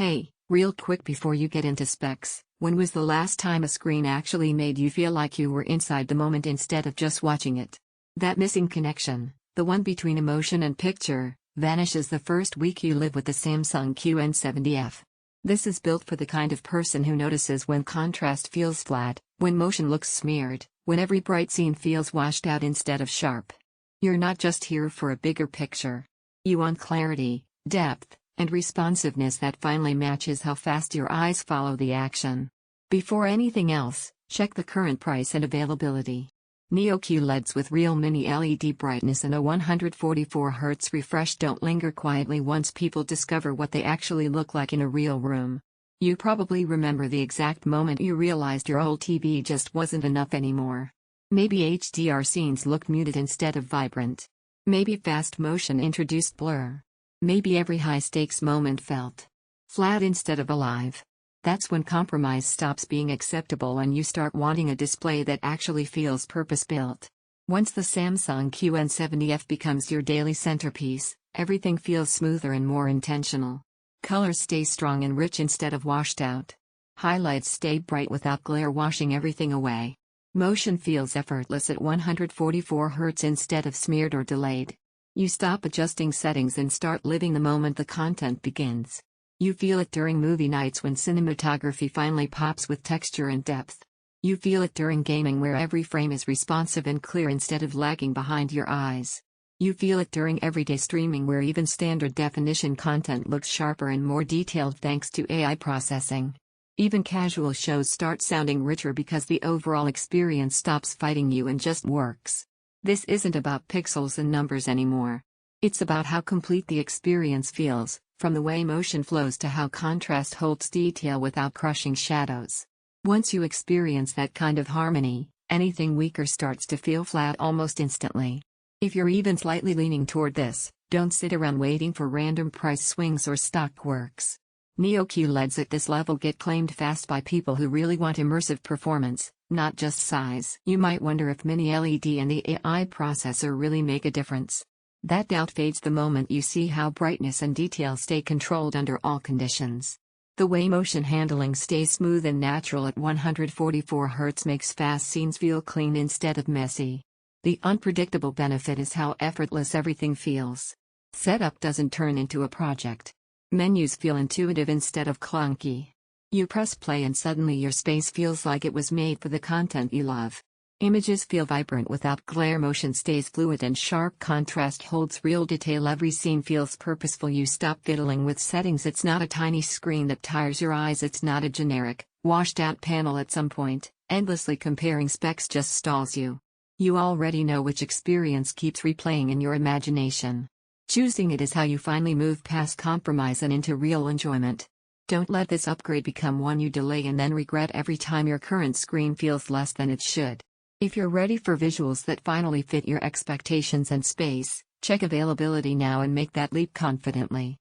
Hey, real quick before you get into specs, when was the last time a screen actually made you feel like you were inside the moment instead of just watching it? That missing connection, the one between emotion and picture, vanishes the first week you live with the Samsung QN70F. This is built for the kind of person who notices when contrast feels flat, when motion looks smeared, when every bright scene feels washed out instead of sharp. You're not just here for a bigger picture. You want clarity, depth, and responsiveness that finally matches how fast your eyes follow the action. Before anything else, check the current price and availability. Neo QLEDs with real mini LED brightness and a 144Hz refresh don't linger quietly once people discover what they actually look like in a real room. You probably remember the exact moment you realized your old TV just wasn't enough anymore. Maybe HDR scenes looked muted instead of vibrant. Maybe fast motion introduced blur. Maybe every high-stakes moment felt flat instead of alive. That's when compromise stops being acceptable and you start wanting a display that actually feels purpose-built. Once the Samsung QN70F becomes your daily centerpiece, everything feels smoother and more intentional. Colors stay strong and rich instead of washed out. Highlights stay bright without glare washing everything away. Motion feels effortless at 144Hz instead of smeared or delayed. You stop adjusting settings and start living the moment the content begins. You feel it during movie nights when cinematography finally pops with texture and depth. You feel it during gaming where every frame is responsive and clear instead of lagging behind your eyes. You feel it during everyday streaming where even standard definition content looks sharper and more detailed thanks to AI processing. Even casual shows start sounding richer because the overall experience stops fighting you and just works. This isn't about pixels and numbers anymore. It's about how complete the experience feels, from the way motion flows to how contrast holds detail without crushing shadows. Once you experience that kind of harmony, anything weaker starts to feel flat almost instantly. If you're even slightly leaning toward this, don't sit around waiting for random price swings or stock works. Neo QLEDs at this level get claimed fast by people who really want immersive performance, not just size. You might wonder if mini LED and the AI processor really make a difference. That doubt fades the moment you see how brightness and detail stay controlled under all conditions. The way motion handling stays smooth and natural at 144Hz makes fast scenes feel clean instead of messy. The unpredictable benefit is how effortless everything feels. Setup doesn't turn into a project. Menus feel intuitive instead of clunky. You press play and suddenly your space feels like it was made for the content you love. Images feel vibrant without glare, motion stays fluid and sharp contrast holds real detail, every scene feels purposeful, you stop fiddling with settings, it's not a tiny screen that tires your eyes, it's not a generic, washed out panel at some point, endlessly comparing specs just stalls you. You already know which experience keeps replaying in your imagination. Choosing it is how you finally move past compromise and into real enjoyment. Don't let this upgrade become one you delay and then regret every time your current screen feels less than it should. If you're ready for visuals that finally fit your expectations and space, check availability now and make that leap confidently.